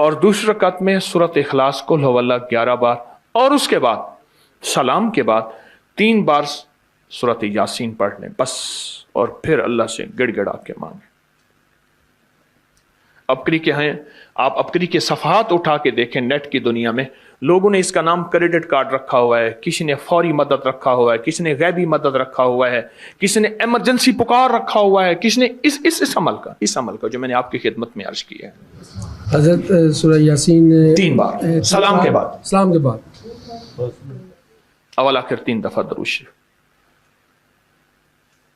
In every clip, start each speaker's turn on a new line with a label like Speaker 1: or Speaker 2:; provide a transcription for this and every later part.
Speaker 1: اور دوسری رکعت میں سورۃ اخلاص قل هو اللہ 11 بار، اور اس کے بعد سلام کے بعد 3 بار سورۃ یاسین پڑھ لیں بس، اور پھر اللہ سے گڑ گڑا کے مانگیں۔ ابکری کے ہیں، آپ ابکری کے صفحات اٹھا کے دیکھیں، نیٹ کی دنیا میں لوگوں نے اس کا نام کریڈٹ کارڈ رکھا ہوا ہے، کسی نے فوری مدد رکھا ہوا ہے، کسی نے غیبی مدد رکھا ہوا ہے، کسی نے ایمرجنسی پکار رکھا ہوا ہے، کسی نے اس عمل کا جو میں نے آپ کی خدمت میں عرض کیا ہے۔
Speaker 2: حضرت سورہ یاسین
Speaker 1: 3 بار سلام کے بعد اول آخر 3 دفعہ درود شریف۔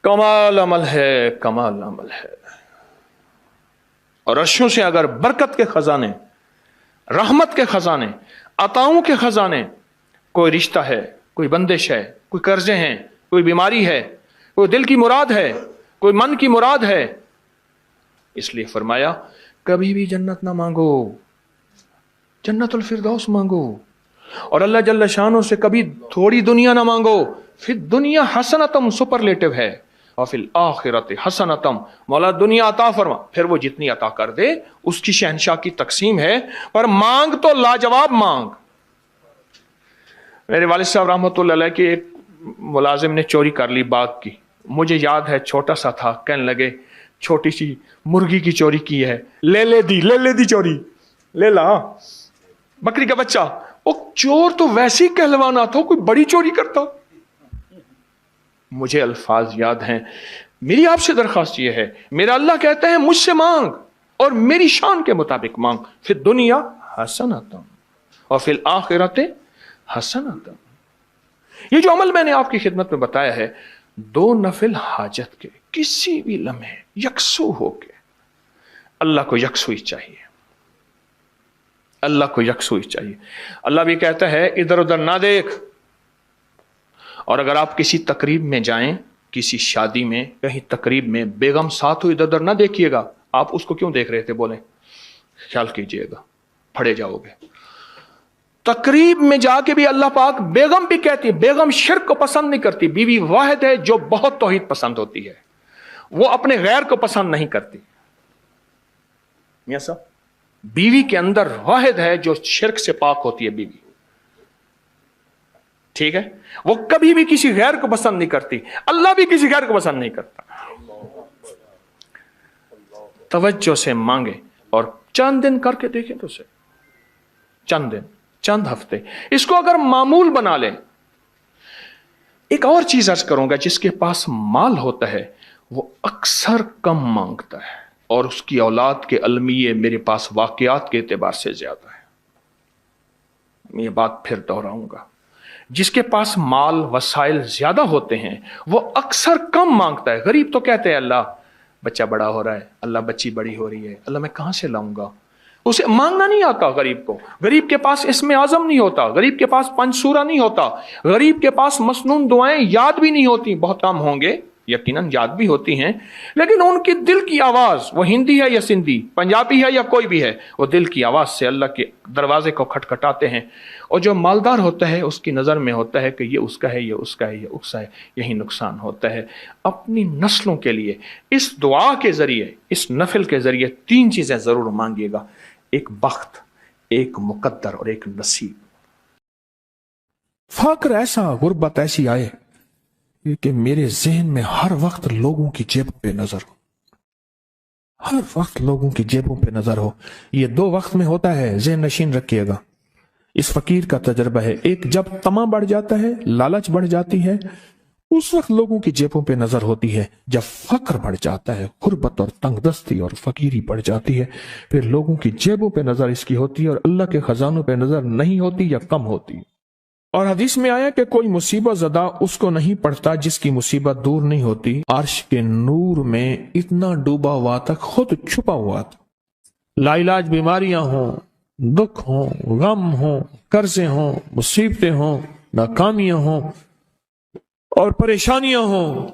Speaker 1: کمال عمل ہے، کمال عمل ہے۔ اور عرشوں سے اگر برکت کے خزانے، رحمت کے خزانے، عطاؤں کے خزانے، کوئی رشتہ ہے، کوئی بندش ہے، کوئی قرضے ہیں، کوئی بیماری ہے، کوئی دل کی مراد ہے، کوئی من کی مراد ہے، اس لیے فرمایا کبھی بھی جنت نہ مانگو، جنت الفردوس مانگو، اور اللہ جل شانہ سے کبھی تھوڑی دنیا نہ مانگو۔ پھر دنیا حسنتم سپرلیٹو ہے، اور فی الآخرت حسنتم، مولا دنیا عطا فرما، پھر وہ جتنی عطا کر دے اس کی شہنشاہ کی تقسیم ہے، پر مانگ تو لاجواب مانگ۔ میرے والد صاحب رحمۃ اللہ علیہ کے ایک ملازم نے چوری کر لی باغ کی، مجھے یاد ہے چھوٹا سا تھا، کہنے لگے چھوٹی سی مرغی کی چوری کی ہے، لے دی چوری، لے لا بکری کا بچہ۔ وہ چور تو ویسی کہلوانا تھا، کوئی بڑی چوری کرتا۔ مجھے الفاظ یاد ہیں۔ میری آپ سے درخواست یہ ہے، میرا اللہ کہتا ہے مجھ سے مانگ اور میری شان کے مطابق مانگ، پھر دنیا حسنتم اور فی الآخرت حسنتم۔ یہ جو عمل میں نے آپ کی خدمت میں بتایا ہے، 2 نفل حاجت کے کسی بھی لمحے یکسو ہو کے، اللہ کو یکسوئی چاہیے، اللہ کو یکسوئی چاہیے۔ اللہ بھی کہتا ہے ادھر ادھر نہ دیکھ۔ اور اگر آپ کسی تقریب میں جائیں، کسی شادی میں، کہیں تقریب میں بیگم ساتھ ہو، ادھر ادھر نہ دیکھیے گا۔ آپ اس کو کیوں دیکھ رہے تھے بولیں؟ خیال کیجئے گا، پھڑے جاؤ گے۔ تقریب میں جا کے بھی اللہ پاک بیگم بھی کہتی ہے، بیگم شرک کو پسند نہیں کرتی، بیوی واحد ہے جو بہت توحید پسند ہوتی ہے، وہ اپنے غیر کو پسند نہیں کرتی۔ میاں صاحب، بیوی کے اندر واحد ہے جو شرک سے پاک ہوتی ہے بیوی، ٹھیک ہے؟ وہ کبھی بھی کسی غیر کو پسند نہیں کرتی، اللہ بھی کسی غیر کو پسند نہیں کرتا۔ توجہ سے مانگے اور چند دن کر کے دیکھیں تو اسے، چند دن، چند ہفتے اس کو اگر معمول بنا لیں۔ ایک اور چیز عرض کروں گا، جس کے پاس مال ہوتا ہے وہ اکثر کم مانگتا ہے، اور اس کی اولاد کے المیے میرے پاس واقعات کے اعتبار سے زیادہ ہے۔ میں یہ بات پھر دہراؤں گا، جس کے پاس مال وسائل زیادہ ہوتے ہیں وہ اکثر کم مانگتا ہے۔ غریب تو کہتے ہیں اللہ بچہ بڑا ہو رہا ہے، اللہ بچی بڑی ہو رہی ہے، اللہ میں کہاں سے لاؤں گا؟ اسے مانگنا نہیں آتا غریب کو۔ غریب کے پاس اسم اعظم نہیں ہوتا، غریب کے پاس پنج سورہ نہیں ہوتا، غریب کے پاس مسنون دعائیں یاد بھی نہیں ہوتی۔ بہت کام ہوں گے، یقیناً یاد بھی ہوتی ہیں، لیکن ان کی دل کی آواز، وہ ہندی ہے یا سندھی، پنجابی ہے یا کوئی بھی ہے، وہ دل کی آواز سے اللہ کے دروازے کو کھٹکھٹاتے ہیں۔ اور جو مالدار ہوتا ہے اس کی نظر میں ہوتا ہے کہ یہ اس کا ہے، یہ اس کا ہے، یہ اس کا ہے، یہی نقصان ہوتا ہے۔ اپنی نسلوں کے لیے اس دعا کے ذریعے، اس نفل کے ذریعے 3 چیزیں ضرور مانگیے گا، ایک بخت، ایک مقدر اور ایک نصیب۔
Speaker 3: فقر ایسا، غربت ایسی آئے کہ میرے ذہن میں ہر وقت لوگوں کی جیبوں پہ نظر ہو، ہر وقت لوگوں کی جیبوں پہ نظر ہو۔ یہ 2 وقت میں ہوتا ہے، ذہن نشین رکھیے گا۔ اس فقیر کا تجربہ ہے، ایک جب طمع بڑھ جاتا ہے، لالچ بڑھ جاتی ہے، اس وقت لوگوں کی جیبوں پہ نظر ہوتی ہے۔ جب فقر بڑھ جاتا ہے، غربت اور تنگ دستی اور فقیری بڑھ جاتی ہے، پھر لوگوں کی جیبوں پہ نظر اس کی ہوتی ہے اور اللہ کے خزانوں پہ نظر نہیں ہوتی یا کم ہوتی۔ اور حدیث میں آیا کہ کوئی مصیبت زدہ اس کو نہیں پڑتا جس کی مصیبت دور نہیں ہوتی۔ عرش کے نور میں اتنا ڈوبا ہوا تھا، خود چھپا ہوا تھا۔ لا علاج بیماریاں ہوں، دکھ ہوں، غم ہوں، قرضے ہوں، مصیبتیں ہوں، ناکامیاں ہوں اور پریشانیاں ہوں،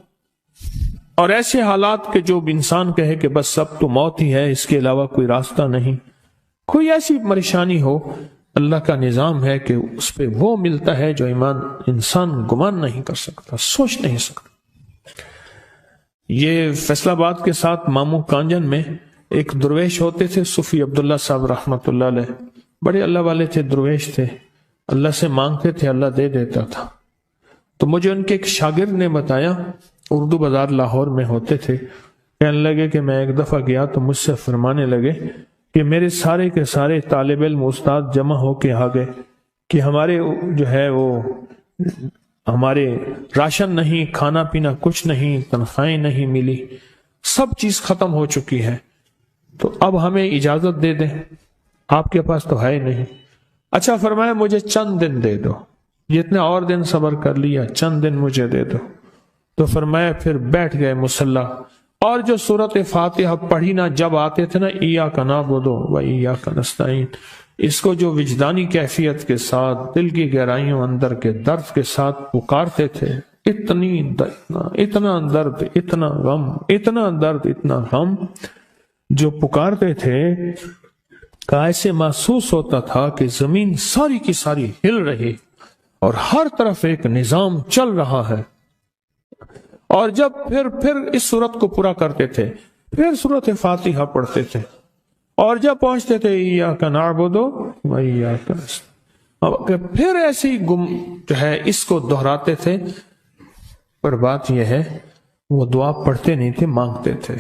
Speaker 3: اور ایسے حالات کہ جو انسان کہے کہ بس سب تو موت ہی ہے، اس کے علاوہ کوئی راستہ نہیں۔ کوئی ایسی پریشانی ہو، اللہ کا نظام ہے کہ اس پہ وہ ملتا ہے جو انسان گمان نہیں کر سکتا، سوچ نہیں سکتا۔ یہ فیصل آباد کے ساتھ ماموں کانجن میں ایک درویش ہوتے تھے صوفی عبداللہ صاحب رحمۃ اللہ علیہ، بڑے اللہ والے تھے، درویش تھے، اللہ سے مانگتے تھے، اللہ دے دیتا تھا۔ تو مجھے ان کے ایک شاگرد نے بتایا، اردو بازار لاہور میں ہوتے تھے، کہنے لگے کہ میں ایک دفعہ گیا تو مجھ سے فرمانے لگے کہ میرے سارے کے سارے طالب علم استاد جمع ہو کے آ گئے کہ ہمارے جو ہے وہ ہمارے راشن نہیں، کھانا پینا کچھ نہیں، تنخواہیں نہیں ملی، سب چیز ختم ہو چکی ہے، تو اب ہمیں اجازت دے دیں، آپ کے پاس تو ہے نہیں۔ اچھا فرمایا مجھے چند دن دے دو، جتنے اور دن صبر کر لیا، چند دن مجھے دے دو۔ تو فرمایا پھر بیٹھ گئے مصلی، اور جو سورۃ فاتحہ پڑھی نا جب آتے تھے نا، ایاک نعبد و ایاک نستعین، اس کو جو وجدانی کیفیت کے ساتھ دل کی گہرائیوں اندر کے درد کے ساتھ پکارتے تھے، اتنا درد، اتنا غم، اتنا درد، اتنا غم جو پکارتے تھے کہ ایسے محسوس ہوتا تھا کہ زمین ساری کی ساری ہل رہی اور ہر طرف ایک نظام چل رہا ہے۔ اور جب پھر اس صورت کو پورا کرتے تھے، پھر سورۃ فاتحہ پڑھتے تھے، اور جب پہنچتے تھے ایاک نعبد و ایاک نستعین، پھر ایسے ہی جو ہے اس کو دہراتے تھے۔ پر بات یہ ہے وہ دعا پڑھتے نہیں تھے، مانگتے تھے۔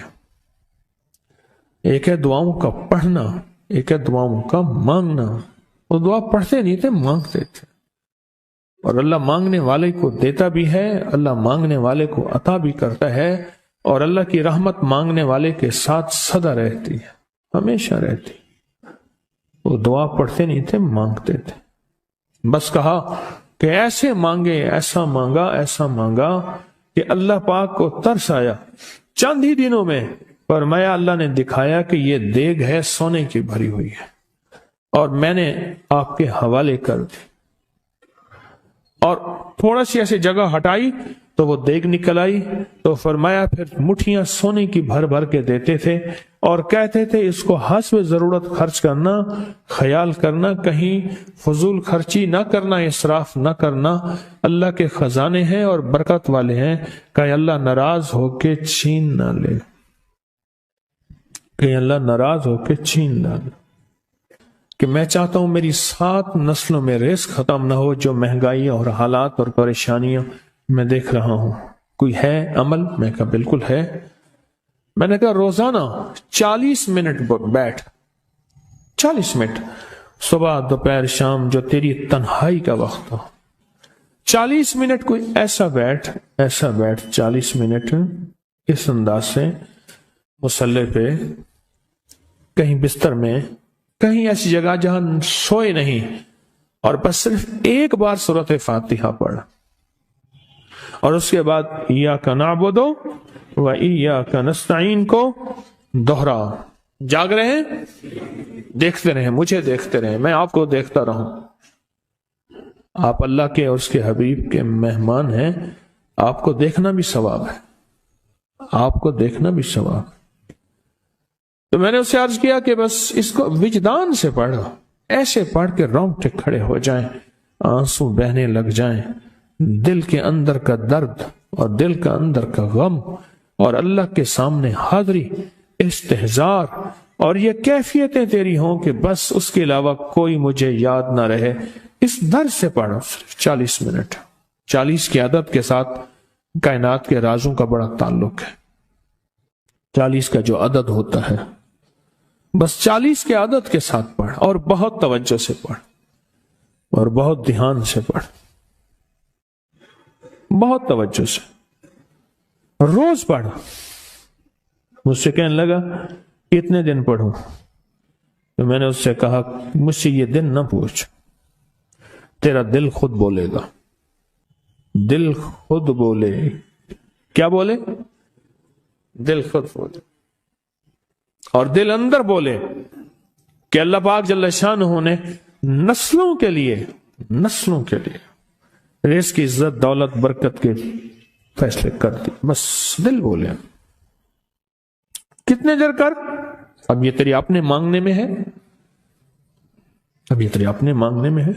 Speaker 3: ایک ہے دعاؤں کا پڑھنا، ایک ہے دعاؤں کا مانگنا۔ وہ دعا پڑھتے نہیں تھے، مانگتے تھے، اور اللہ مانگنے والے کو دیتا بھی ہے، اللہ مانگنے والے کو عطا بھی کرتا ہے، اور اللہ کی رحمت مانگنے والے کے ساتھ سدا رہتی ہے، ہمیشہ رہتی۔ وہ دعا پڑھتے نہیں تھے، مانگتے تھے۔ بس کہا کہ ایسے مانگے، ایسا مانگا، ایسا مانگا کہ اللہ پاک کو ترس آیا۔ چند ہی دنوں میں فرمایا اللہ نے دکھایا کہ یہ دیگ ہے سونے کی بھری ہوئی ہے، اور میں نے آپ کے حوالے کر دی، اور تھوڑا سی ایسی جگہ ہٹائی تو وہ دیگ نکل آئی۔ تو فرمایا پھر مٹھیاں سونے کی بھر بھر کے دیتے تھے، اور کہتے تھے اس کو حسب ضرورت خرچ کرنا، خیال کرنا، کہیں فضول خرچی نہ کرنا، اسراف نہ کرنا، اللہ کے خزانے ہیں اور برکت والے ہیں، کہ اللہ ناراض ہو کے چھین نہ لے، کہ اللہ ناراض ہو کے چھین نہ لے۔ کہ میں چاہتا ہوں میری 7 نسلوں میں رزق ختم نہ ہو، جو مہنگائی اور حالات اور پریشانیاں میں دیکھ رہا ہوں۔ کوئی ہے عمل؟ میں کہا بالکل ہے۔ میں نے کہا روزانہ 40 منٹ بیٹھ، 40 منٹ صبح دوپہر شام، جو تیری تنہائی کا وقت ہو، 40 منٹ کوئی ایسا بیٹھ 40 منٹ اس انداز سے مصلی پہ، کہیں بستر میں، کہیں ایسی جگہ جہاں سوئے نہیں، اور بس صرف ایک بار سورۃ فاتحہ پڑھ، اور اس کے بعد ایاک نعبد و ایاک نستعین کو دوہرا۔ جاگ رہے ہیں؟ دیکھتے رہیں، مجھے دیکھتے رہیں، میں آپ کو دیکھتا رہوں۔ آپ اللہ کے اور اس کے حبیب کے مہمان ہیں، آپ کو دیکھنا بھی ثواب ہے، آپ کو دیکھنا بھی ثواب ہے۔ تو میں نے اسے عرض کیا کہ بس اس کو وجدان سے پڑھو، ایسے پڑھ کے رونگٹے کھڑے ہو جائیں، آنسو بہنے لگ جائیں، دل کے اندر کا درد اور دل کا اندر کا غم، اور اللہ کے سامنے حاضری، استحضار، اور یہ کیفیتیں تیری ہوں کہ بس اس کے علاوہ کوئی مجھے یاد نہ رہے۔ اس درد سے پڑھو صرف 40 منٹ۔ 40 کی عدد کے ساتھ کائنات کے رازوں کا بڑا تعلق ہے۔ 40 کا جو عدد ہوتا ہے، بس 40 کے عدد کے ساتھ پڑھ، اور بہت توجہ سے پڑھ، اور بہت دھیان سے پڑھ، بہت توجہ سے، روز پڑھ۔ مجھ سے کہنے لگا کتنے دن پڑھوں؟ تو میں نے اس سے کہا مجھ سے یہ دن نہ پوچھ، تیرا دل خود بولے گا، دل خود بولے۔ کیا بولے؟ دل خود بولے، اور دل اندر بولے کہ اللہ پاک جل شانہ نے نسلوں کے لیے رزق کی عزت، دولت، برکت کے فیصلے کر دی۔ بس دل بولے۔ کتنے دیر کر؟ اب یہ تیری اپنے مانگنے میں ہے، اب یہ تیری اپنے مانگنے میں ہے۔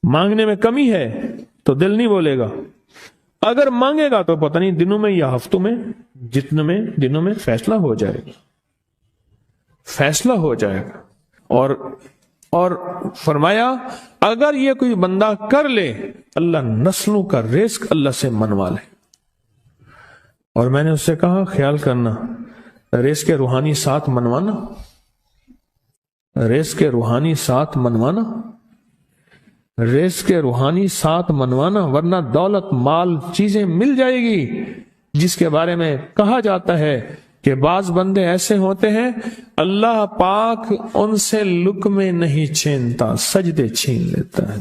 Speaker 3: مانگنے میں کمی ہے تو دل نہیں بولے گا، اگر مانگے گا تو پتہ نہیں دنوں میں یا ہفتوں میں، جتنے میں دنوں میں فیصلہ ہو جائے گا۔ فیصلہ ہو جائے گا۔ اور فرمایا اگر یہ کوئی بندہ کر لے، اللہ نسلوں کا رزق اللہ سے منوا لے۔ اور میں نے اس سے کہا خیال کرنا، رزق روحانی ساتھ منوانا، رزق روحانی ساتھ منوانا، رزق روحانی ساتھ منوانا، ورنہ دولت مال چیزیں مل جائے گی جس کے بارے میں کہا جاتا ہے کہ بعض بندے ایسے ہوتے ہیں اللہ پاک ان سے لقمے نہیں چھینتا، سجدے چھین لیتا ہے۔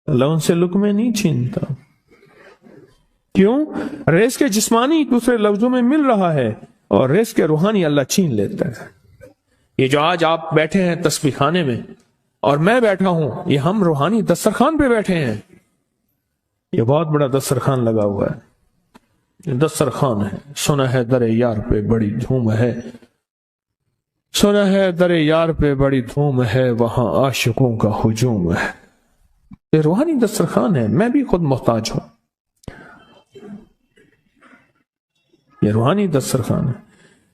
Speaker 3: اللہ ان سے لقمے نہیں چھینتا، کیوں؟ رزق جسمانی دوسرے لفظوں میں مل رہا ہے، اور رزق روحانی اللہ چھین لیتا ہے۔ یہ جو آج آپ بیٹھے ہیں تسبیح خانے میں اور میں بیٹھا ہوں، یہ ہم روحانی دسترخوان پہ بیٹھے ہیں۔ یہ بہت بڑا دسترخوان لگا ہوا ہے، یہ دسترخوان ہے۔ سنا ہے در یار پہ بڑی دھوم ہے، سنا ہے در یار پہ بڑی دھوم ہے، وہاں عاشقوں کا ہجوم ہے۔ یہ روحانی دسترخوان ہے، میں بھی خود محتاج ہوں۔ یہ روحانی دسترخوان ہے۔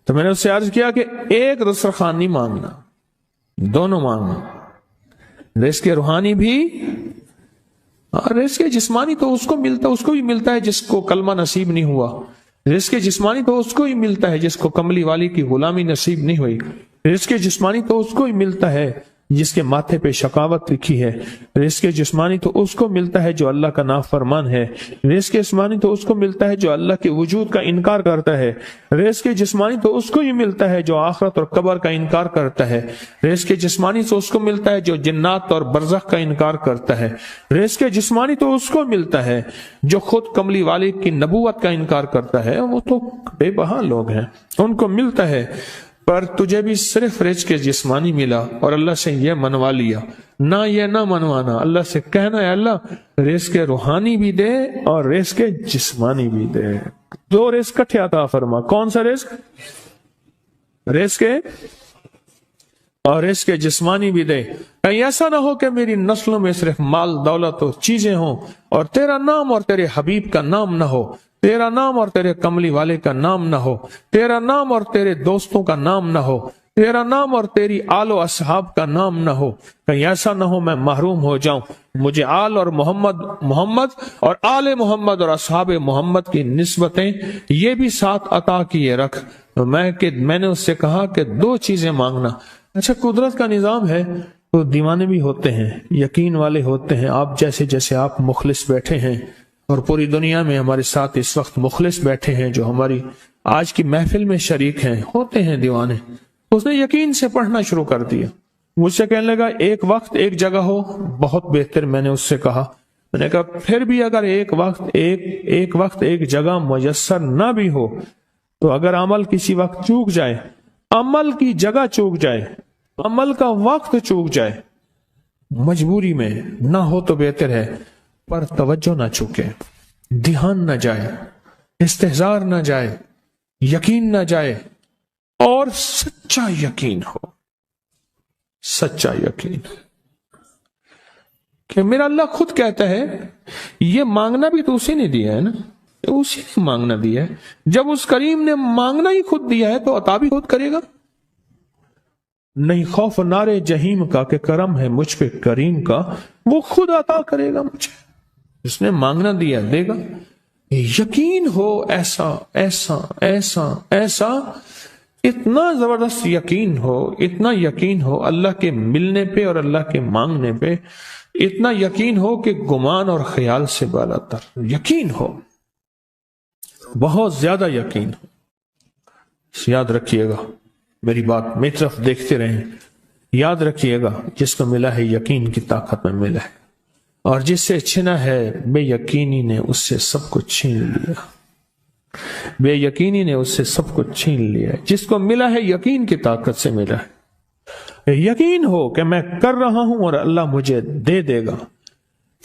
Speaker 3: تو میں نے اس سے عرض کیا کہ ایک دسترخوان نہیں مانگنا، دونوں مانگنا، رزق روحانی بھی اور رزق جسمانی تو اس کو بھی ملتا ہے جس کو کلمہ نصیب نہیں ہوا، رزق جسمانی تو اس کو ہی ملتا ہے جس کو کملی والی کی غلامی نصیب نہیں ہوئی، رزق جسمانی تو اس کو ہی ملتا ہے جس کے ماتھے پہ شقاوت لکھی ہے، رزق جسمانی تو اس کو ملتا ہے جو اللہ کا نافرمان ہے، رزق جسمانی تو اس کو ملتا ہے جو اللہ کے وجود کا انکار کرتا ہے، رزق جسمانی تو اس کو ہی ملتا ہے جو آخرت اور قبر کا انکار کرتا ہے، رزق جسمانی تو اس کو ملتا ہے جو جنات اور برزخ کا انکار کرتا ہے، رزق جسمانی تو اس کو ملتا ہے جو خود کملی والے کی نبوت کا انکار کرتا ہے۔ وہ تو بے بہا لوگ ہیں، ان کو ملتا ہے، پر تجھے بھی صرف رزق جسمانی ملا اور اللہ سے یہ منوا لیا، نہ یہ نہ منوانا، اللہ سے کہنا ہے اللہ رزق روحانی بھی دے اور رزق جسمانی بھی دے، دو رزق کٹھے عطا فرما۔ کون سا رزق؟ رزق اور رزق جسمانی بھی دے۔ کہیں ایسا نہ ہو کہ میری نسلوں میں صرف مال دولت و چیزیں ہوں اور تیرا نام اور تیرے حبیب کا نام نہ ہو، تیرا نام اور تیرے کملی والے کا نام نہ ہو، تیرا نام اور تیرے دوستوں کا نام نہ ہو، تیرا نام اور تیری آل و اصحاب کا نام نہ ہو۔ کہیں ایسا نہ ہو میں محروم ہو جاؤں، مجھے آل اور محمد اور آل محمد اور اصحاب محمد کی نسبتیں یہ بھی ساتھ عطا کیے رکھ۔ میں نے اس سے کہا کہ دو چیزیں مانگنا۔ اچھا، قدرت کا نظام ہے تو دیوانے بھی ہوتے ہیں، یقین والے ہوتے ہیں، آپ جیسے آپ مخلص بیٹھے ہیں، اور پوری دنیا میں ہمارے ساتھ اس وقت مخلص بیٹھے ہیں جو ہماری آج کی محفل میں شریک ہیں، ہوتے ہیں دیوانے۔ اس نے یقین سے پڑھنا شروع کر دیا، مجھ سے کہنے لگا ایک وقت ایک جگہ ہو بہت بہتر۔ میں نے اس سے کہا، میں نے کہا پھر بھی اگر ایک وقت ایک جگہ میسر نہ بھی ہو تو اگر عمل کسی وقت چوک جائے، عمل کی جگہ چوک جائے، عمل کا وقت چوک جائے، مجبوری میں نہ ہو تو بہتر ہے، پر توجہ نہ چوکے، دھیان نہ جائے، استحضار نہ جائے، یقین نہ جائے، اور سچا یقین ہو، سچا یقین کہ میرا اللہ خود کہتا ہے یہ مانگنا بھی تو اسی نے دیا ہے نا، اسی نے مانگنا دیا ہے۔ جب اس کریم نے مانگنا ہی خود دیا ہے تو عطا بھی خود کرے گا۔ نہیں خوف نارے جہیم کا کہ کرم ہے مجھ پہ کریم کا، وہ خود عطا کرے گا مجھے، اس نے مانگنا دیا دے گا۔ یقین ہو ایسا ایسا ایسا ایسا، اتنا زبردست یقین ہو، اتنا یقین ہو اللہ کے ملنے پہ اور اللہ کے مانگنے پہ، اتنا یقین ہو کہ گمان اور خیال سے بالا تر یقین ہو، بہت زیادہ یقین ہو۔ یاد رکھیے گا میری بات، میری طرف دیکھتے رہیں، یاد رکھیے گا جس کو ملا ہے یقین کی طاقت میں ملا ہے، اور جس سے چھنا ہے بے یقینی نے اس سے سب کچھ چھین لیا، بے یقینی نے اس سے سب کچھ چھین لیا۔ جس کو ملا ہے یقین کی طاقت سے ملا ہے، یقین ہو کہ میں کر رہا ہوں اور اللہ مجھے دے دے گا۔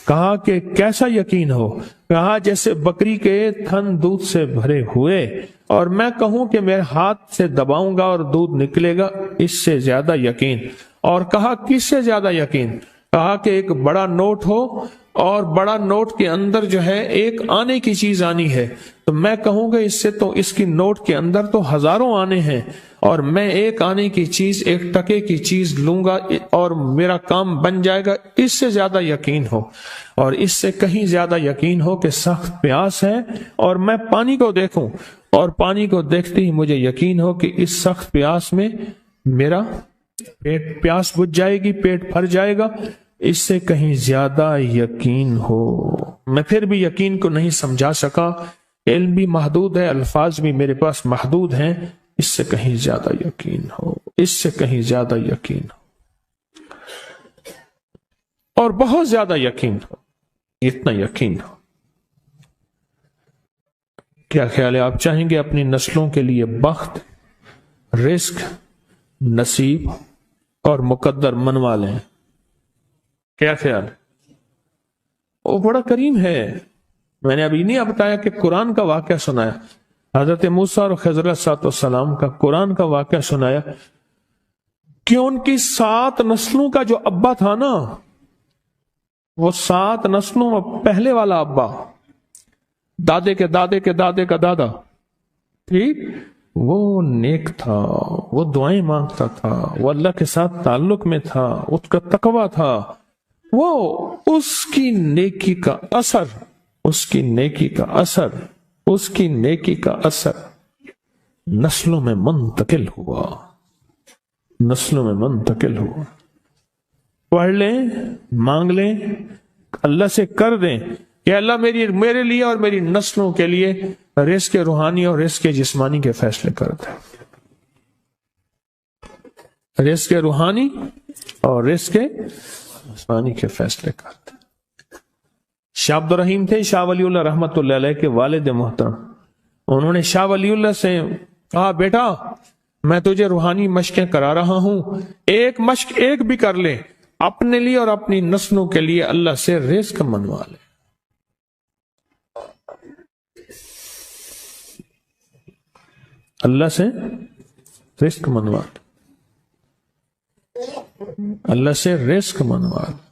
Speaker 3: کہا کہ کیسا یقین ہو؟ کہا جیسے بکری کے تھن دودھ سے بھرے ہوئے اور میں کہوں کہ میرے ہاتھ سے دباؤں گا اور دودھ نکلے گا، اس سے زیادہ یقین۔ اور کہا کس سے زیادہ یقین؟ کہا کہ ایک بڑا نوٹ ہو اور بڑا نوٹ کے اندر جو ہے ایک آنے کی چیز آنی ہے، تو میں کہوں گا اس سے تو اس کی نوٹ کے اندر تو ہزاروں آنے ہیں، اور میں ایک آنے کی چیز، ایک ٹکے کی چیز لوں گا اور میرا کام بن جائے گا، اس سے زیادہ یقین ہو، اور اس سے کہیں زیادہ یقین ہو کہ سخت پیاس ہے اور میں پانی کو دیکھوں، اور پانی کو دیکھتے ہی مجھے یقین ہو کہ اس سخت پیاس میں میرا پیاس بجھ جائے گی، پیٹ بھر جائے گا، اس سے کہیں زیادہ یقین ہو۔ میں پھر بھی یقین کو نہیں سمجھا سکا، علم بھی محدود ہے، الفاظ بھی میرے پاس محدود ہیں، اس سے کہیں زیادہ یقین ہو، اس سے کہیں زیادہ یقین ہو، اور بہت زیادہ یقین ہو، اتنا یقین ہو۔ کیا خیال ہے؟ آپ چاہیں گے اپنی نسلوں کے لیے بخت، رزق، نصیب اور مقدر منوا لیں؟ کیا خیال ہے؟ وہ بڑا کریم ہے۔ میں نے ابھی نہیں بتایا کہ قرآن کا واقعہ سنایا، حضرت موسیٰ اور خضر علیہ السلام کا قرآن کا واقعہ سنایا کہ ان کی 7 نسلوں کا جو ابا تھا نا، وہ 7 نسلوں میں پہلے والا ابا، دادے کے دادے کے دادے کا دادا، ٹھیک، وہ نیک تھا، وہ دعائیں مانگتا تھا، وہ اللہ کے ساتھ تعلق میں تھا، اس کا تقوی تھا، وہ اس کی نیکی کا اثر، اس کی نیکی کا اثر، اس کی نیکی کا اثر نسلوں میں منتقل ہوا، نسلوں میں منتقل ہوا۔ پڑھ لیں، مانگ لیں، اللہ سے کر دیں کہ اللہ میرے لیے اور میری نسلوں کے لیے رزق روحانی اور رزق جسمانی کے فیصلے کر دیں، رزق روحانی اور رزق جسمانی کے فیصلے کر دیں۔ شاہ عبد الرحیم تھے شاہ ولی اللہ رحمت اللہ علیہ کے والد محترم، انہوں نے شاہ ولی اللہ سے کہا، بیٹا میں تجھے روحانی مشقیں کرا رہا ہوں، ایک مشق ایک بھی کر لے، اپنے لیے اور اپنی نسلوں کے لیے اللہ سے رزق منوا لے۔ اللہ سے رزق منوا لے، اللہ سے رزق منوا لے۔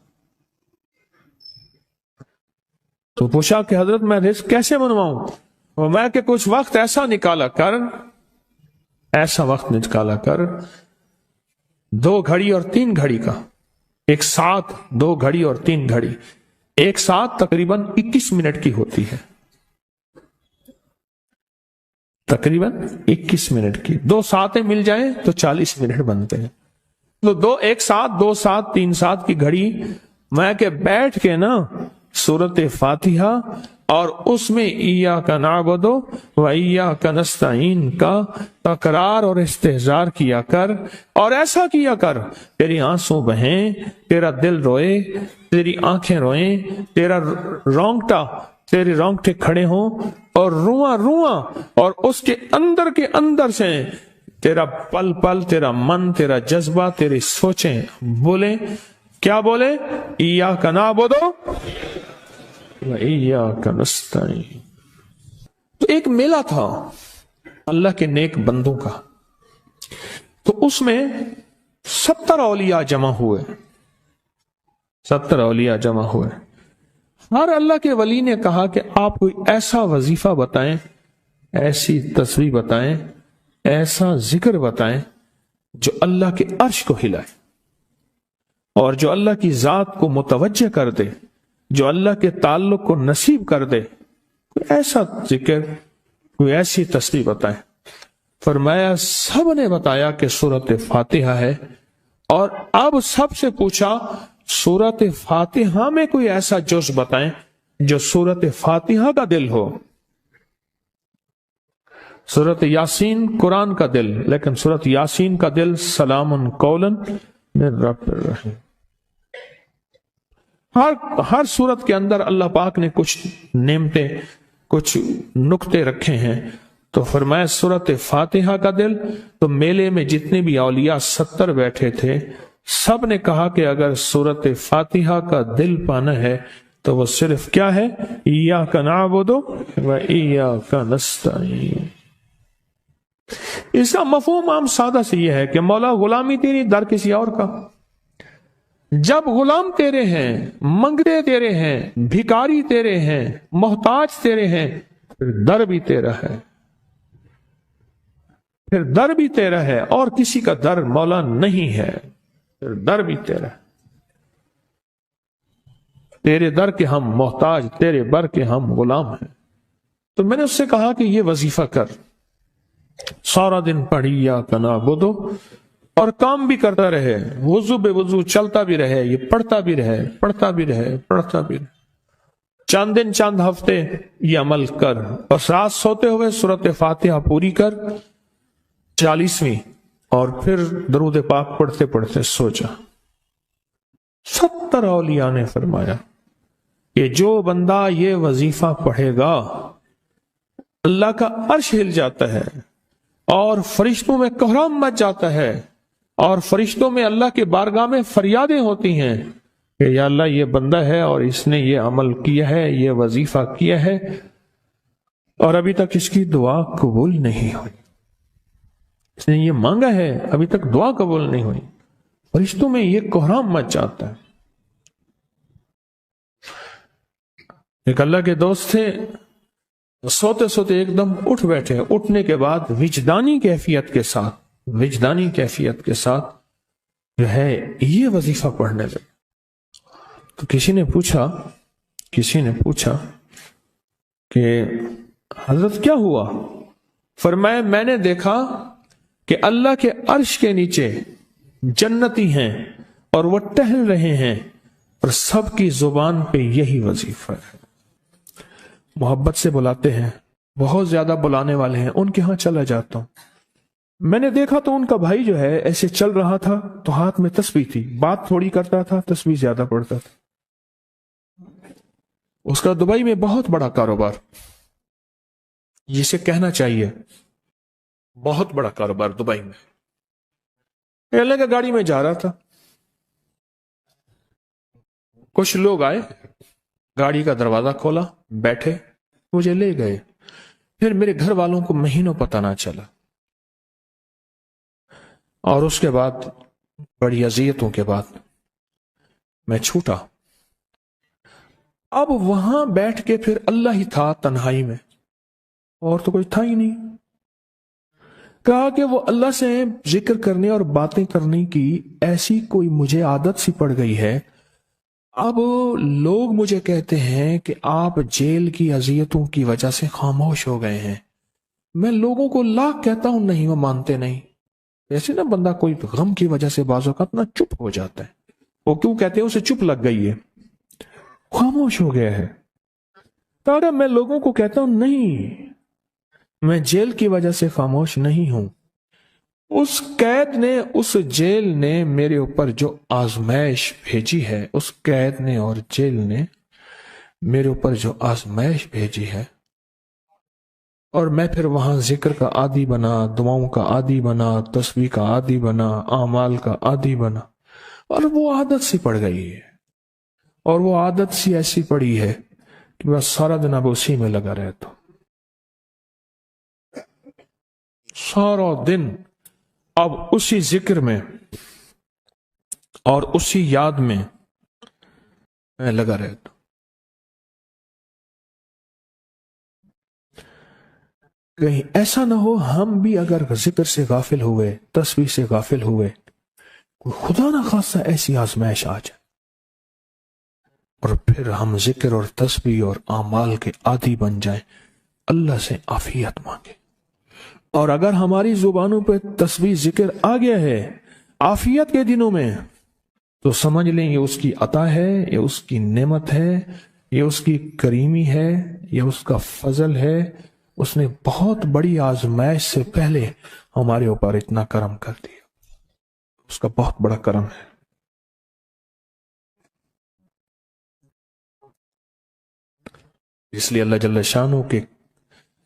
Speaker 3: تو پوچھا کہ حضرت میں رزق کیسے منواؤں؟ اور میں کہ کچھ وقت ایسا نکالا کر، ایسا وقت نکالا کر 2 گھڑی اور 3 گھڑی کا، ایک ساتھ 2 گھڑی اور 3 گھڑی، ایک ساتھ تقریباً 21 منٹ کی ہوتی ہے، تقریباً 21 منٹ کی، 2 ساتیں مل جائیں تو 40 منٹ بنتے ہیں، تو ایک ساتھ 2 ساتھ 3 ساتھ کی گھڑی میں کہ بیٹھ کے نا سورت فاتحہ اور اس میں ایاک نعبد و ایاک نستعین کا تکرار اور استحضار کیا کر، اور ایسا کیا کر تیری آنسوں بہیں، تیرا دل روئے، تیری آنکھیں روئیں، تیرا تیرے رونگٹے کھڑے ہوں اور رواں رواں، اور اس کے اندر سے تیرا پل پل، تیرا من، تیرا جذبہ، تیری سوچیں بولیں، کیا بولے؟ ایاک نعبد و ایاک نستعین۔ تو ایک میلہ تھا اللہ کے نیک بندوں کا، تو اس میں 70 اولیاء جمع ہوئے، 70 اولیاء جمع ہوئے۔ ہر اللہ کے ولی نے کہا کہ آپ کوئی ایسا وظیفہ بتائیں، ایسی تسبیح بتائیں، ایسا ذکر بتائیں جو اللہ کے عرش کو ہلائے اور جو اللہ کی ذات کو متوجہ کر دے، جو اللہ کے تعلق کو نصیب کر دے، کوئی ایسا ذکر، کوئی ایسی تسبیح بتائیں۔ فرمایا سب نے بتایا کہ سورت فاتحہ ہے، اور اب سب سے پوچھا سورت فاتحہ میں کوئی ایسا جز بتائیں جو سورت فاتحہ کا دل ہو۔ سورت یاسین قرآن کا دل، لیکن سورت یاسین کا دل سلام قولا من رب الرحیم۔ ہر سورت کے اندر اللہ پاک نے کچھ نعمتیں، کچھ نقطے رکھے ہیں، تو فرمایا سورت فاتحہ کا دل، تو میلے میں جتنے بھی اولیاء 70 بیٹھے تھے، سب نے کہا کہ اگر سورت فاتحہ کا دل پانا ہے تو وہ صرف کیا ہے؟ ایاک نعبد و ایاک نستعین۔ اس کا مفہوم عام سادہ سے یہ ہے کہ مولا غلامی تیری در کسی اور کا، جب غلام تیرے ہیں، منگتے تیرے ہیں، بھکاری تیرے ہیں، محتاج تیرے ہیں، پھر در بھی تیرا ہے، پھر در بھی تیرا ہے، اور کسی کا در مولا نہیں ہے، پھر در بھی تیرا ہے۔ تیرے در کے ہم محتاج، تیرے بر کے ہم غلام ہیں۔ تو میں نے اس سے کہا کہ یہ وظیفہ کر، سارا دن پڑھی یا کنا بدو، اور کام بھی کرتا رہے، وضو بے وضو چلتا بھی رہے، یہ پڑھتا بھی رہے، پڑھتا بھی رہے، پڑھتا بھی رہے، چند دن چند ہفتے یہ عمل کر، اور رات سوتے ہوئے سورۃ فاتحہ پوری کر 40ویں، اور پھر درود پاک پڑھتے پڑھتے سو جا۔ 70 اولیاء نے فرمایا کہ جو بندہ یہ وظیفہ پڑھے گا اللہ کا عرش ہل جاتا ہے، اور فرشتوں میں کوہرام مچ جاتا ہے، اور فرشتوں میں اللہ کے بارگاہ میں فریادیں ہوتی ہیں کہ یا اللہ یہ بندہ ہے اور اس نے یہ عمل کیا ہے، یہ وظیفہ کیا ہے، اور ابھی تک اس کی دعا قبول نہیں ہوئی، اس نے یہ مانگا ہے ابھی تک دعا قبول نہیں ہوئی، فرشتوں میں یہ کوہرام مچ جاتا ہے۔ ایک اللہ کے دوست تھے، سوتے سوتے ایک دم اٹھ بیٹھے، اٹھنے کے بعد وجدانی کیفیت کے ساتھ جو ہے یہ وظیفہ پڑھنے لگے۔ تو کسی نے پوچھا کہ حضرت کیا ہوا؟ فرمایا میں نے دیکھا کہ اللہ کے عرش کے نیچے جنتی ہیں اور وہ ٹہل رہے ہیں، اور سب کی زبان پہ یہی وظیفہ ہے۔ محبت سے بلاتے ہیں، بہت زیادہ بلانے والے ہیں، ان کے ہاں چلا جاتا ہوں، میں نے دیکھا تو ان کا بھائی جو ہے ایسے چل رہا تھا تو ہاتھ میں تسبیح تھی، بات تھوڑی کرتا تھا، تسبیح زیادہ پڑھتا تھا۔ اس کا دبئی میں بہت بڑا کاروبار، جسے کہنا چاہیے بہت بڑا کاروبار دبئی میں۔ اللہ کا گاڑی میں جا رہا تھا، کچھ لوگ آئے، گاڑی کا دروازہ کھولا، بیٹھے، مجھے لے گئے، پھر میرے گھر والوں کو مہینوں پتہ نہ چلا، اور اس کے بعد بڑی اذیتوں کے بعد میں چھوٹا۔ اب وہاں بیٹھ کے پھر اللہ ہی تھا تنہائی میں، اور تو کوئی تھا ہی نہیں۔ کہا کہ وہ اللہ سے ذکر کرنے اور باتیں کرنے کی ایسی کوئی مجھے عادت سی پڑ گئی ہے، اب لوگ مجھے کہتے ہیں کہ آپ جیل کی اذیتوں کی وجہ سے خاموش ہو گئے ہیں، میں لوگوں کو لاکھ کہتا ہوں، نہیں وہ مانتے نہیں۔ ایسے نا بندہ کوئی غم کی وجہ سے بعض اوقات نا چپ ہو جاتا ہے، وہ کیوں کہتے ہیں؟ اسے چپ لگ گئی ہے، خاموش ہو گیا ہے۔ تاکہ میں لوگوں کو کہتا ہوں نہیں، میں جیل کی وجہ سے خاموش نہیں ہوں، اس قید نے، اس جیل نے میرے اوپر جو آزمائش بھیجی ہے، اس قید نے اور جیل نے میرے اوپر جو آزمائش بھیجی ہے، اور میں پھر وہاں ذکر کا عادی بنا، دعاؤں کا عادی بنا، تسبیح کا عادی بنا، اعمال کا عادی بنا، اور وہ عادت سی پڑ گئی ہے، اور وہ عادت سی ایسی پڑی ہے کہ بس سارا دن اب اسی میں لگا رہتا ہوں، سارا دن اب اسی ذکر میں اور اسی یاد میں لگا رہتا ہوں۔ کہیں ایسا نہ ہو ہم بھی اگر ذکر سے غافل ہوئے، تسبیح سے غافل ہوئے، کوئی خدا نہ خاصہ ایسی آزمائش آ جائے، اور پھر ہم ذکر اور تسبیح اور اعمال کے عادی بن جائیں، اللہ سے عافیت مانگے۔ اور اگر ہماری زبانوں پہ تسبیح ذکر آ گیا ہے عافیت کے دنوں میں، تو سمجھ لیں یہ اس کی عطا ہے، یہ اس کی نعمت ہے، یہ اس کی کریمی ہے، یہ اس کا فضل ہے، اس نے بہت بڑی آزمائش سے پہلے ہمارے اوپر اتنا کرم کر دیا، اس کا بہت بڑا کرم ہے۔ اس لیے اللہ جل شانہ کے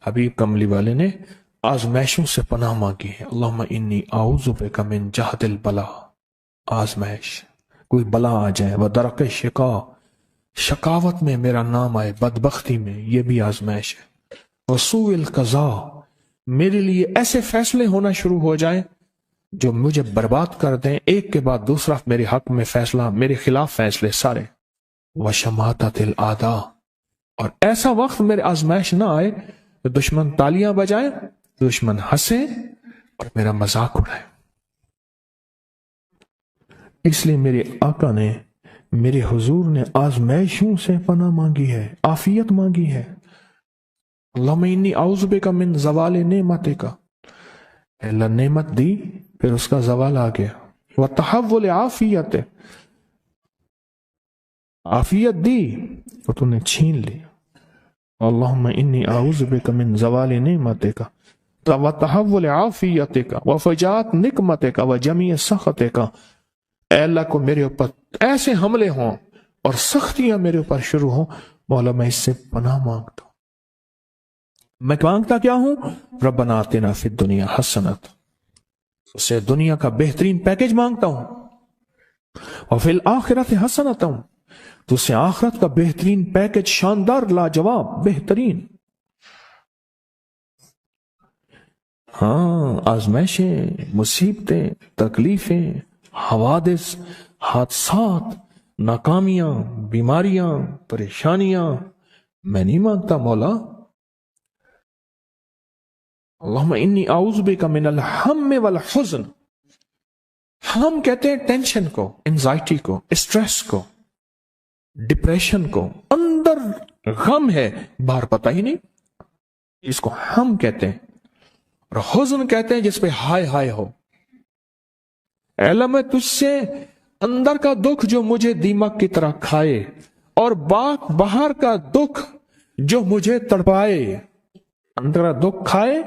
Speaker 3: حبیب کملی والے نے آزمائشوں سے پناہ مانگی ہے، اللہم انی اعوذ بک من جہد البلاء، آزمائش، کوئی بلا آ جائے، ودرک شقا، شقاوت میں میرا نام آئے، بدبختی میں، یہ بھی آزمائش ہے، وسوء القضاء، میرے لیے ایسے فیصلے ہونا شروع ہو جائیں جو مجھے برباد کر دیں، ایک کے بعد دوسرا میرے حق میں فیصلہ، میرے خلاف فیصلے سارے، وشماتت الاعداء، اور ایسا وقت میرے آزمائش نہ آئے کہ دشمن تالیاں بجائے، دشمن ہنسے اور میرا مذاق اڑائے۔ اس لیے میرے آقا نے، میرے حضور نے آزمائشوں سے پناہ مانگی ہے، عافیت مانگی ہے۔ اللہم انی اعوذ بک من زوال نعمتک، اللہ نعمت دی پھر اس کا زوال آ گیا، وتحول عافیت، عافیت دی تو تو نے چھین لی، اللہم انی اعوذ بک من زوال نعمتک وتحول عافیتک وفجاءت نقمتک وجمیع سخطک، اے اللہ کو میرے اوپر ایسے حملے ہوں اور سختیاں میرے اوپر شروع ہوں، مولا میں اس سے پناہ مانگتا ہوں۔ میں مانگتا کیا ہوں؟ ربنا آتنا فی الدنیا حسنت، اسے دنیا کا بہترین پیکج مانگتا ہوں، اور فی الآخرت حسنت، تو اسے آخرت کا بہترین پیکج، شاندار، لاجواب، بہترین۔ ہاں، آزمائشیں، مصیبتیں، تکلیفیں، حوادث، حادثات، ناکامیاں، بیماریاں، پریشانیاں میں نہیں مانگتا مولا۔ اللہم انی اعوذ بک من الہم والحزن، ہم کہتے ہیں ٹینشن کو، انزائٹی کو، اسٹریس کو، ڈپریشن کو، اندر غم ہے باہر پتہ ہی نہیں، اس کو ہم کہتے ہیں، اور حزن کہتے ہیں جس پہ ہائے ہائے ہو۔ اے اللہ میں تجھ سے اندر کا دکھ جو مجھے دیمک کی طرح کھائے، اور باہر کا دکھ جو مجھے تڑپائے، اندر کا دکھ کھائے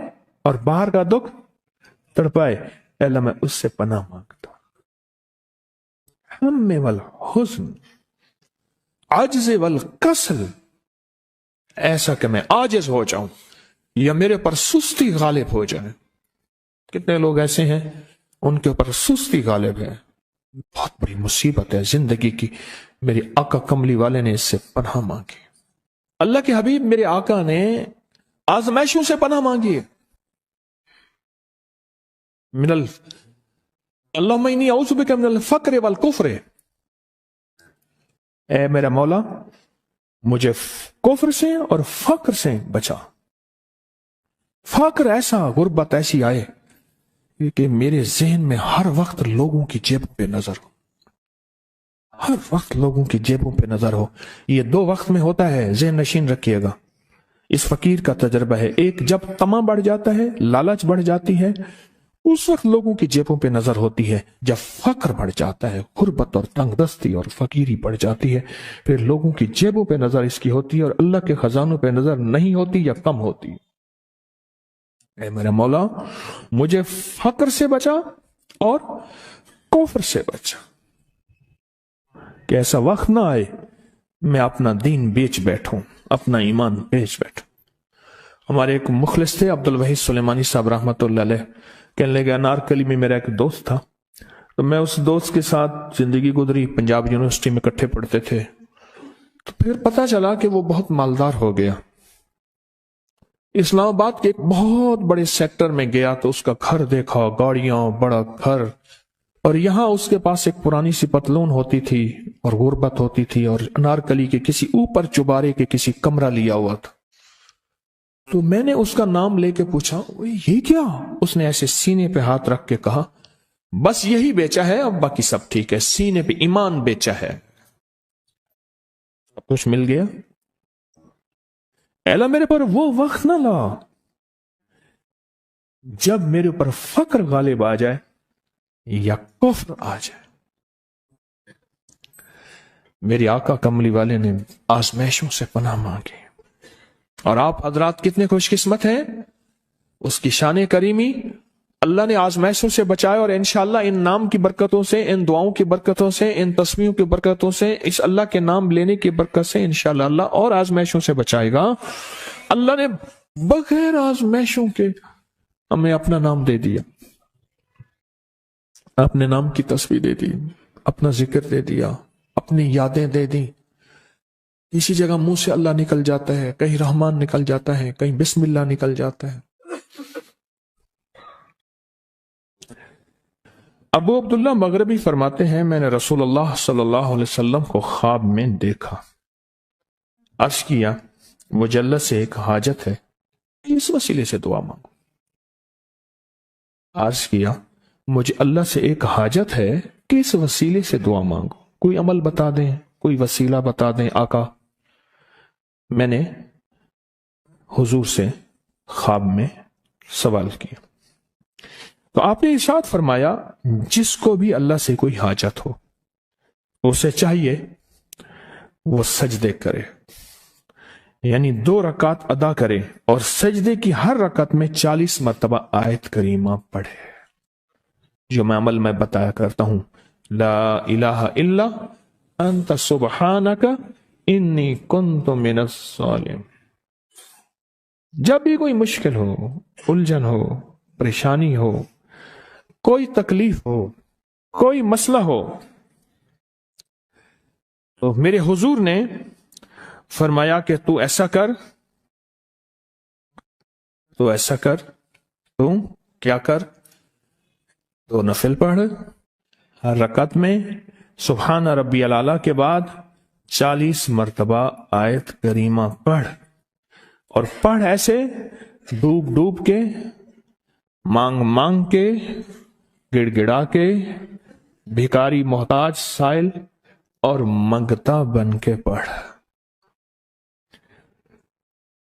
Speaker 3: اور باہر کا دکھ تڑپائے، اے اللہ میں اس سے پناہ مانگتا ہوں۔ ہم والحزن، عجز والکسل، ایسا کہ میں عاجز ہو جاؤں یا میرے پر سستی غالب ہو جائے۔ کتنے لوگ ایسے ہیں ان کے اوپر سستی غالب ہے، بہت بڑی مصیبت ہے زندگی کی۔ میرے آقا کملی والے نے اس سے پناہ مانگی، اللہ کے حبیب میرے آقا نے آزمائشوں سے پناہ مانگی ہے۔ اللہم انی اعوذ بک من الفقر والکفر، اے میرا مولا مجھے کفر سے اور فقر سے بچا۔ فقر ایسا، غربت ایسی آئے کہ میرے ذہن میں ہر وقت لوگوں کی جیبوں پہ نظر ہو، ہر وقت لوگوں کی جیبوں پہ نظر ہو۔ یہ دو وقت میں ہوتا ہے، ذہن نشین رکھیے گا۔ اس فقیر کا تجربہ ہے، ایک جب طمع بڑھ جاتا ہے، لالچ بڑھ جاتی ہے، اس وقت لوگوں کی جیبوں پہ نظر ہوتی ہے۔ جب فقر بڑھ جاتا ہے، غربت اور تنگ دستی اور فقیری بڑھ جاتی ہے، پھر لوگوں کی جیبوں پہ نظر اس کی ہوتی ہے اور اللہ کے خزانوں پہ نظر نہیں ہوتی یا کم ہوتی۔ اے میرا مولا مجھے فقر سے بچا اور کفر سے بچا، کہ ایسا وقت نہ آئے میں اپنا دین بیچ بیٹھوں، اپنا ایمان بیچ بیٹھوں۔ ہمارے ایک مخلص تھے عبدالوحید سلیمانی صاحب رحمۃ اللہ علیہ، کہنے لگے انارکلی میں میرا ایک دوست تھا، تو میں اس دوست کے ساتھ زندگی گزری، پنجاب یونیورسٹی میں اکٹھے پڑھتے تھے، تو پھر پتہ چلا کہ وہ بہت مالدار ہو گیا۔ اسلام آباد کے ایک بہت بڑے سیکٹر میں گیا تو اس کا گھر دیکھا، گاڑیاں، بڑا گھر، اور یہاں اس کے پاس ایک پرانی سی پتلون ہوتی تھی اور غربت ہوتی تھی، اور انارکلی کے کسی اوپر چبارے کے کسی کمرہ لیا ہوا تھا۔ تو میں نے اس کا نام لے کے پوچھا یہ کیا؟ اس نے ایسے سینے پہ ہاتھ رکھ کے کہا بس یہی بیچا ہے، اب باقی سب ٹھیک ہے، سینے پہ ایمان بیچا ہے، سب کچھ مل گیا۔ اللہ میرے پر وہ وقت نہ لا جب میرے اوپر فقر غالب آ جائے یا کفر آ جائے۔ میرے آقا کملی والے نے آزمائشوں سے پناہ مانگی، اور آپ حضرات کتنے خوش قسمت ہیں، اس کی شان کریمی اللہ نے آزمائشوں سے بچائے، اور انشاءاللہ ان نام کی برکتوں سے، ان دعاؤں کی برکتوں سے، ان تسبیحوں کی برکتوں سے، اس اللہ کے نام لینے کی برکت سے انشاءاللہ اللہ اور آزمائشوں سے بچائے گا۔ اللہ نے بغیر آزمائشوں کے ہمیں اپنا نام دے دیا، اپنے نام کی تسبیح دے دی، اپنا ذکر دے دیا، اپنی یادیں دے دی۔ کسی جگہ منہ سے اللہ نکل جاتا ہے، کہیں رحمان نکل جاتا ہے، کہیں بسم اللہ نکل جاتا ہے۔ ابو عبداللہ مغربی فرماتے ہیں میں نے رسول اللہ صلی اللہ علیہ وسلم کو خواب میں دیکھا، عرض کیا مجھے اللہ سے ایک حاجت ہے، اس وسیلے سے دعا مانگو۔ عرض کیا مجھے اللہ سے ایک حاجت ہے کہ اس وسیلے سے دعا مانگو، کوئی عمل بتا دیں، کوئی وسیلہ بتا دیں آقا۔ میں نے حضور سے خواب میں سوال کیا تو آپ نے ارشاد فرمایا جس کو بھی اللہ سے کوئی حاجت ہو اسے چاہیے وہ سجدے کرے، یعنی 2 رکعت ادا کرے اور سجدے کی ہر رکعت میں 40 مرتبہ آیت کریمہ پڑھے، جو میں عمل میں بتایا کرتا ہوں، لا الہ الا انت سبحانک انی کنت من الظالمین۔ جب بھی کوئی مشکل ہو، الجھن ہو، پریشانی ہو، کوئی تکلیف ہو، کوئی مسئلہ ہو، تو میرے حضور نے فرمایا کہ تو ایسا کر، تو ایسا کر، تو کیا کر، تو نفل پڑھ، ہر رکعت میں سبحان ربی الاعلیٰ کے بعد 40 مرتبہ آیت کریمہ پڑھ، اور پڑھ ایسے ڈوب ڈوب کے، مانگ مانگ کے، گڑ گڑا کے، بھکاری محتاج سائل اور منگتا بن کے پڑھ۔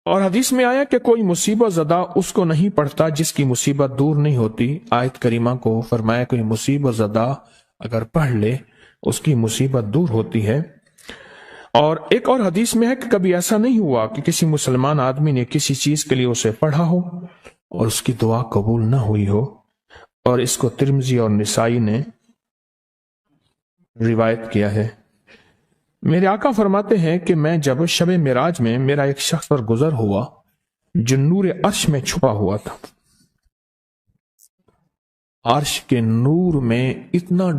Speaker 3: اور حدیث میں آیا کہ کوئی مصیبت زدہ اس کو نہیں پڑھتا جس کی مصیبت دور نہیں ہوتی۔ آیت کریمہ کو فرمایا کوئی مصیبت زدہ اگر پڑھ لے اس کی مصیبت دور ہوتی ہے۔ اور ایک اور حدیث میں ہے کہ کبھی ایسا نہیں ہوا کہ کسی مسلمان آدمی نے کسی چیز کے لیے اسے پڑھا ہو اور اس کی دعا قبول نہ ہوئی ہو، اور اس کو ترمذی اور نسائی نے روایت کیا ہے۔ میرے آقا فرماتے ہیں کہ میں جب شب معراج میں میرا ایک شخص پر گزر ہوا جو نور عرش میں چھپا ہوا تھا، عرش کے نور میں اتنا